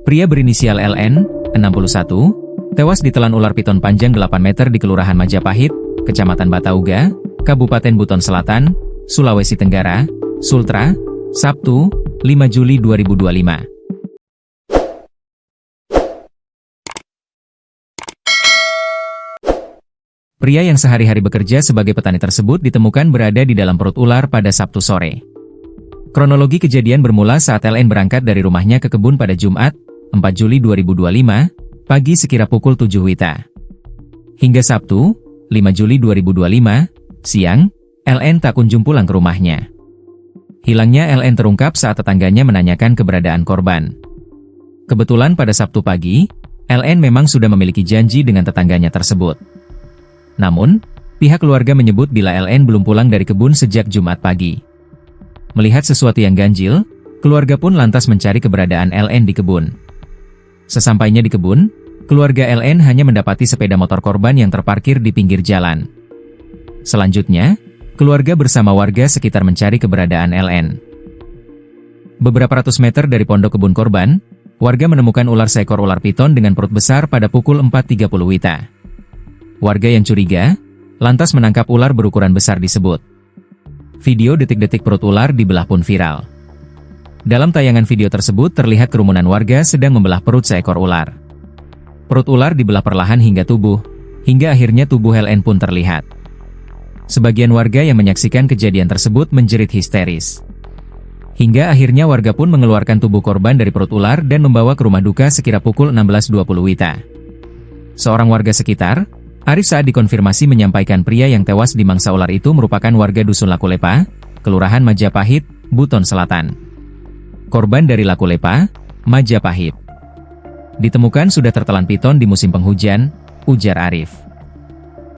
Pria berinisial LN, 61, tewas ditelan ular piton panjang 8 meter di Kelurahan Majapahit, Kecamatan Batauga, Kabupaten Buton Selatan, Sulawesi Tenggara, Sultra, Sabtu, 5 Juli 2025. Pria yang sehari-hari bekerja sebagai petani tersebut ditemukan berada di dalam perut ular pada Sabtu sore. Kronologi kejadian bermula saat LN berangkat dari rumahnya ke kebun pada Jumat, 4 Juli 2025, pagi sekira pukul 7 WITA. Hingga Sabtu, 5 Juli 2025, siang, LN tak kunjung pulang ke rumahnya. Hilangnya LN terungkap saat tetangganya menanyakan keberadaan korban. Kebetulan pada Sabtu pagi, LN memang sudah memiliki janji dengan tetangganya tersebut. Namun, pihak keluarga menyebut bila LN belum pulang dari kebun sejak Jumat pagi. Melihat sesuatu yang ganjil, keluarga pun lantas mencari keberadaan LN di kebun. Sesampainya di kebun, keluarga LN hanya mendapati sepeda motor korban yang terparkir di pinggir jalan. Selanjutnya, keluarga bersama warga sekitar mencari keberadaan LN. Beberapa ratus meter dari pondok kebun korban, warga menemukan seekor ular piton dengan perut besar pada pukul 4.30 WITA. Warga yang curiga, lantas menangkap ular berukuran besar tersebut. Video detik-detik perut ular dibelah pun viral. Dalam tayangan video tersebut terlihat kerumunan warga sedang membelah perut seekor ular. Perut ular dibelah perlahan hingga akhirnya tubuh LN pun terlihat. Sebagian warga yang menyaksikan kejadian tersebut menjerit histeris. Hingga akhirnya warga pun mengeluarkan tubuh korban dari perut ular dan membawa ke rumah duka sekira pukul 16.20 WITA. Seorang warga sekitar, Arif saat dikonfirmasi menyampaikan pria yang tewas di mangsa ular itu merupakan warga Dusun Lakulepa, Kelurahan Majapahit, Buton Selatan. Korban dari Lakulepa, Majapahit, ditemukan sudah tertelan piton di musim penghujan, ujar Arif.